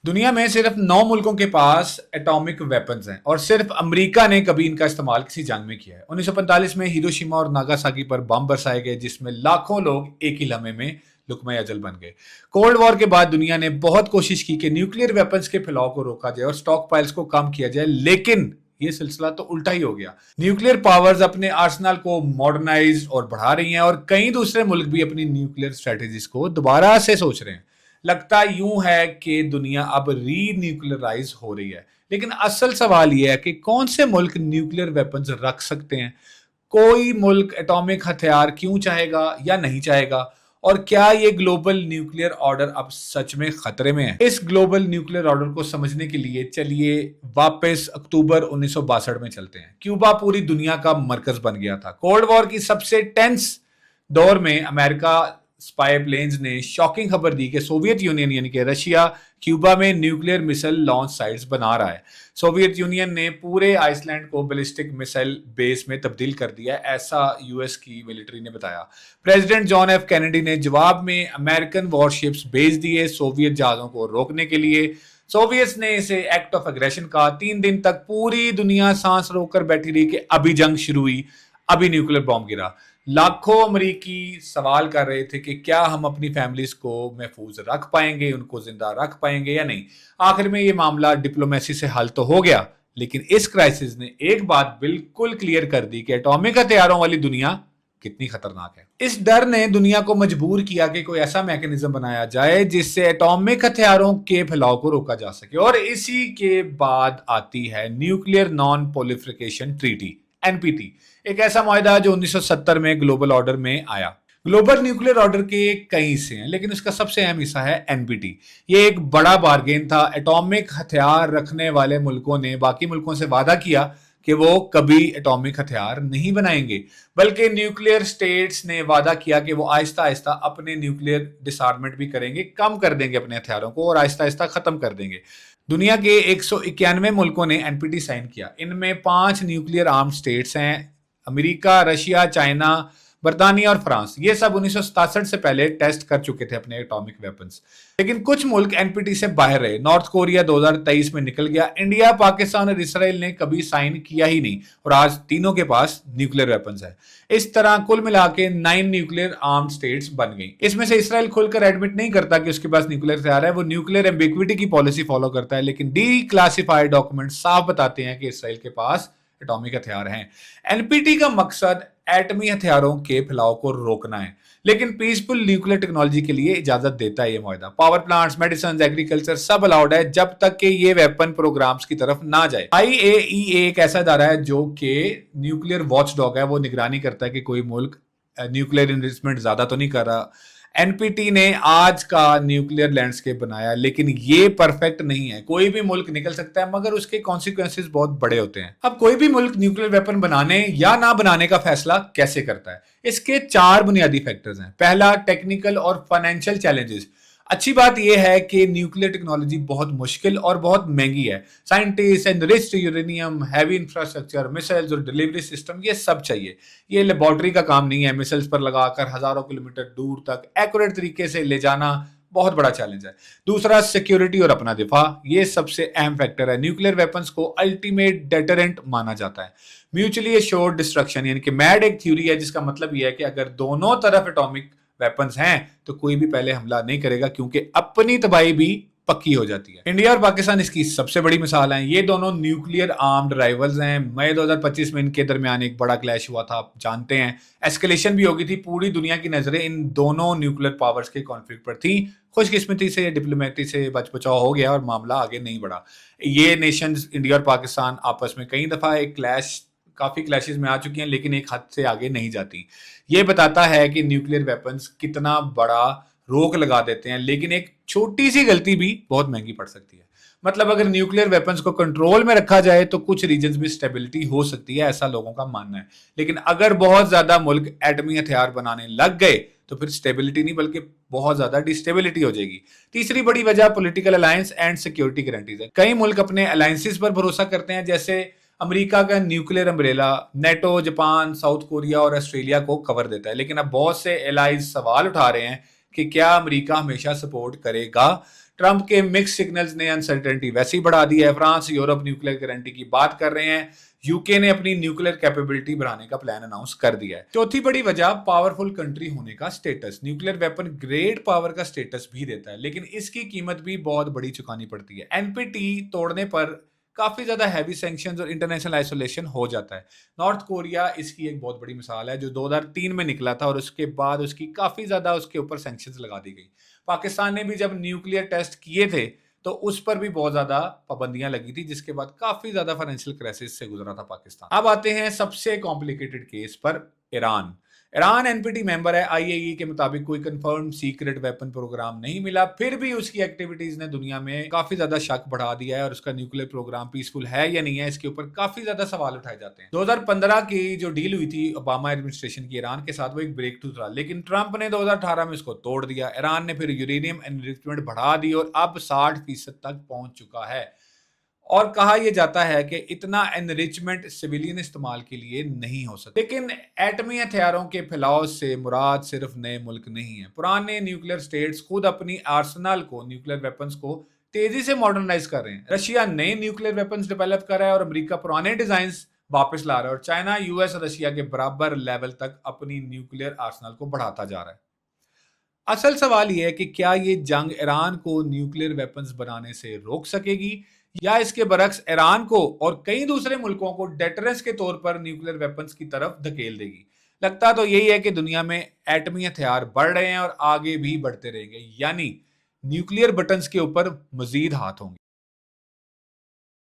दुनिया में सिर्फ 9 मुल्कों के पास एटॉमिक वेपन्स हैं और सिर्फ अमेरिका ने कभी इनका इस्तेमाल किसी जंग में किया है। 1945 में हिरोशिमा और नागासाकी पर बम बरसाए गए जिसमें लाखों लोग एक ही लम्हे में लुकमा अजल बन गए। कोल्ड वॉर के बाद दुनिया ने बहुत कोशिश की कि न्यूक्लियर वेपन्स के फैलाव को रोका जाए और स्टॉक पाइल्स को कम किया जाए, लेकिन ये सिलसिला तो उल्टा ही हो गया। न्यूक्लियर पावर्स अपने आर्सेनल को मॉडर्नाइज और बढ़ा रही हैं और कई दूसरे मुल्क भी अपनी न्यूक्लियर स्ट्रेटेजीज को दोबारा से सोच रहे हैं। लगता यूं है कि दुनिया अब रीन्यूक्लियराइज हो रही है, लेकिन असल सवाल यह है कि कौन से मुल्क न्यूक्लियर वेपन्स रख सकते हैं, कोई मुल्क एटॉमिक हथियार क्यों चाहेगा या नहीं चाहेगा, और क्या ये ग्लोबल न्यूक्लियर ऑर्डर अब सच में खतरे में है। इस ग्लोबल न्यूक्लियर ऑर्डर को समझने के लिए चलिए वापस अक्टूबर 1962 में चलते हैं। क्यूबा पूरी दुनिया का मरकज बन गया था। कोल्ड वॉर की सबसे टेंस दौर में अमेरिका स्पाई प्लेन्स ने शॉकिंग खबर दी कि सोवियत यूनियन यानी कि रशिया क्यूबा में न्यूक्लियर मिसाइल लॉन्च साइट्स बना रहा है। सोवियत यूनियन ने पूरे आइसलैंड को बैलिस्टिक मिसाइल बेस में तब्दील कर दिया, ऐसा यूएस की मिलिट्री ने बताया। प्रेसिडेंट जॉन एफ कैनेडी ने जवाब में अमेरिकन वॉरशिप्स भेज दिए सोवियत जहाजों को रोकने के लिए। सोवियत ने इसे एक्ट ऑफ एग्रेशन कहा। 3 दिन तक पूरी दुनिया सांस रोककर बैठी रही कि अभी जंग शुरू हुई, अभी न्यूक्लियर बॉम्ब गिरा। लाखों अमरीकी सवाल कर रहे थे कि क्या हम अपनी फैमिलीज को महफूज रख पाएंगे, उनको जिंदा रख पाएंगे या नहीं। आखिर में ये मामला डिप्लोमेसी से हल तो हो गया, लेकिन इस क्राइसिस ने एक बात बिल्कुल क्लियर कर दी कि एटॉमिक हथियारों वाली दुनिया कितनी खतरनाक है। इस डर ने दुनिया को मजबूर किया कि कोई ऐसा मैकेनिज्म बनाया जाए जिससे एटॉमिक हथियारों के फैलाव को रोका जा सके, और इसी के बाद आती है nuclear non proliferation treaty, NPT. एक ऐसा मुआहदा जो 1970 में ग्लोबल ऑर्डर में आया। ग्लोबल न्यूक्लियर ऑर्डर के कई हिस्से हैं, लेकिन उसका सबसे अहम हिस्सा है एनपीटी। ये एक बड़ा बार्गेन था। एटॉमिक हथियार रखने वाले मुल्कों ने बाकी मुल्कों से वादा किया कि वो कभी एटॉमिक हथियार नहीं बनाएंगे, बल्कि न्यूक्लियर स्टेट्स ने वादा किया कि वो आहिस्ता आहिस्ता अपने न्यूक्लियर डिसआर्ममेंट भी करेंगे, कम कर देंगे अपने हथियारों को और आहिस्ता आहिस्ता खत्म कर देंगे। दुनिया के 191 मुल्कों ने एनपीटी साइन किया। इनमें 5 न्यूक्लियर आर्म्ड स्टेट्स हैं, अमेरिका, रशिया, चाइना, बर्तानिया और फ्रांस। ये सब 1967 से पहले टेस्ट कर चुके थे अपने एटॉमिक वेपन्स, लेकिन कुछ मुल्क एनपीटी से बाहर रहे। नॉर्थ कोरिया 2023 में निकल गया। इंडिया, पाकिस्तान और इसराइल ने कभी साइन किया ही नहीं, और आज तीनों के पास न्यूक्लियर वेपन्स है। इस तरह कुल मिला के 9 न्यूक्लियर आर्म्ड स्टेट्स बन गई। इसमें से इसराइल खुलकर एडमिट नहीं करता कि उसके पास न्यूक्लियर हथियार है, वो न्यूक्लियर एम्बिग्विटी की पॉलिसी फॉलो करता है, लेकिन डी क्लासिफाइड डॉक्यूमेंट साफ बताते हैं कि इसराइल के पास एटॉमिक हथियार हैं। एनपीटी का मकसद एटमी हथियारों के फैलाव को रोकना है, लेकिन पीसफुल न्यूक्लियर टेक्नोलॉजी के लिए इजाजत देता है ये मुआहदा। पावर प्लांट्स, मेडिसिन, एग्रीकल्चर सब अलाउड है जब तक कि ये वेपन प्रोग्राम्स की तरफ ना जाए। आईएईए एक ऐसा इदारा है जो कि न्यूक्लियर वॉचडॉग है, वो निगरानी करता है कि कोई मुल्क न्यूक्लियर इन्वेस्टमेंट ज्यादा तो नहीं कर रहा। एनपीटी ने आज का न्यूक्लियर लैंडस्केप बनाया, लेकिन ये परफेक्ट नहीं है। कोई भी मुल्क निकल सकता है, मगर उसके कॉन्सिक्वेंसेस बहुत बड़े होते हैं। अब कोई भी मुल्क न्यूक्लियर वेपन बनाने या ना बनाने का फैसला कैसे करता है, इसके 4 बुनियादी फैक्टर्स हैं। पहला, टेक्निकल और फाइनेंशियल चैलेंजेस। अच्छी बात यह है कि न्यूक्लियर टेक्नोलॉजी बहुत मुश्किल और बहुत महंगी है। Scientist, enriched uranium, heavy infrastructure, missiles और डिलीवरी सिस्टम, ये सब चाहिए। ये लेबोरेटरी का काम नहीं है। मिसाइल्स पर लगाकर हजारों किलोमीटर दूर तक एक्यूरेट तरीके से ले जाना बहुत बड़ा चैलेंज है। दूसरा, सिक्योरिटी और अपना दिफा। ये सबसे अहम फैक्टर है। न्यूक्लियर वेपन्स को अल्टीमेट डेटरेंट माना जाता है। म्यूचुअली एश्योर्ड डिस्ट्रक्शन यानी कि मैड एक थ्योरी है जिसका मतलब यह है कि अगर दोनों तरफ एटॉमिक वेपन्स हैं तो कोई भी पहले हमला नहीं करेगा, क्योंकि अपनी तबाही भी पक्की हो जाती है। इंडिया और पाकिस्तान इसकी सबसे बड़ी मिसाल हैं। ये दोनों न्यूक्लियर आर्म्ड राइवल्स हैं। मई 2025 में इनके दरमियान एक बड़ा क्लैश हुआ था, आप जानते हैं। एस्केलेशन भी हो गई थी। पूरी दुनिया की नजरें इन दोनों न्यूक्लियर पावर्स के कॉन्फ्लिक्ट पर थी। खुशकिस्मती से डिप्लोमेसी से बच बचाव हो गया और मामला आगे नहीं बढ़ा। ये नेशंस इंडिया और पाकिस्तान आपस में कई दफा एक काफी क्लैशेस में आ चुकी हैं, लेकिन एक हद से आगे नहीं जाती। ये बताता है कि न्यूक्लियर वेपन्स कितना बड़ा रोक लगा देते हैं, लेकिन एक छोटी सी गलती भी बहुत महंगी पड़ सकती है। मतलब अगर न्यूक्लियर वेपन्स को कंट्रोल में रखा जाए तो कुछ रीजन्स में स्टेबिलिटी हो सकती है, ऐसा लोगों का मानना है। लेकिन अगर बहुत ज्यादा मुल्क एटमी हथियार बनाने लग गए तो फिर स्टेबिलिटी नहीं बल्कि बहुत ज्यादा डिस्टेबिलिटी हो जाएगी। तीसरी बड़ी वजह political alliance and security guarantees है। कई मुल्क अपने अलायंसेस पर भरोसा करते हैं, जैसे अमेरिका का nuclear umbrella NATO, Japan, south Korea और ऑस्ट्रेलिया को कवर देता है। लेकिन अब बहुत से एलाइज सवाल उठा रहे हैं कि क्या अमेरिका हमेशा सपोर्ट करेगा ट्रंप के मिक्स सिग्नल्स ने अनसर्टेनिटी वैसे ही बढ़ा दी है। फ्रांस, यूरोप न्यूक्लियर गारंटी की बात कर रहे हैं। यूके ने अपनी न्यूक्लियर कैपेबिलिटी बढ़ाने का प्लान अनाउंस कर दिया है। चौथी बड़ी वजह पावरफुल कंट्री होने का status. Nuclear weapon great power का स्टेटस भी देता है, लेकिन इसकी कीमत भी बहुत बड़ी चुकानी पड़ती है। एनपीटी तोड़ने पर काफी ज्यादा हैवी सैंक्शंस और इंटरनेशनल आइसोलेशन हो जाता है। नॉर्थ कोरिया इसकी एक बहुत बड़ी मिसाल है, जो 2003 में निकला था और उसके बाद उसकी काफी ज्यादा उसके ऊपर सैंक्शंस लगा दी गई। पाकिस्तान ने भी जब न्यूक्लियर टेस्ट किए थे तो उस पर भी बहुत ज्यादा पाबंदियां लगी थी, जिसके बाद काफी ज्यादा फाइनेंशियल क्राइसिस से गुजरा था पाकिस्तान। अब आते हैं सबसे कॉम्प्लिकेटेड केस पर, ईरान। ईरान एनपीटी मेंबर है। आईएई के मुताबिक कोई कंफर्म सीक्रेट वेपन प्रोग्राम नहीं मिला, फिर भी उसकी एक्टिविटीज ने दुनिया में काफी ज्यादा शक बढ़ा दिया है और उसका न्यूक्लियर प्रोग्राम पीसफुल है या नहीं है, इसके ऊपर काफी ज्यादा सवाल उठाए जाते हैं। 2015 की जो डील हुई थी ओबामा एडमिनिस्ट्रेशन की ईरान के साथ, वो एक ब्रेक थ्रू था, लेकिन ट्रंप ने 2018 में इसको तोड़ दिया। ईरान ने फिर यूरेनियम एनरिचमेंट बढ़ा दी और अब 60% तक पहुंच चुका है। और कहा यह जाता है कि इतना एनरिचमेंट सिविलियन इस्तेमाल के लिए नहीं हो सकता। लेकिन एटमी हथियारों के फैलाव से मुराद सिर्फ नए मुल्क नहीं है। पुराने न्यूक्लियर स्टेट्स खुद अपनी आर्सेनल को, न्यूक्लियर वेपन्स को तेजी से मॉडर्नाइज कर रहे हैं। रशिया नए न्यूक्लियर वेपन्स डेवलप कर रहा है और अमेरिका पुराने डिजाइन वापस ला रहा है, और चाइना यूएस और रशिया के बराबर लेवल तक अपनी न्यूक्लियर आर्सेनल को बढ़ाता जा रहा है। असल सवाल यह है कि क्या ये जंग ईरान को न्यूक्लियर वेपन्स बनाने से रोक सकेगी, या इसके बरक्स ईरान को और कई दूसरे मुल्कों को डेटरेंस के तौर पर न्यूक्लियर वेपन्स की तरफ धकेल देगी। लगता तो यही है कि दुनिया में एटमी हथियार बढ़ रहे हैं और आगे भी बढ़ते रहेंगे, यानी न्यूक्लियर बटन्स के ऊपर मजीद हाथ होंगे।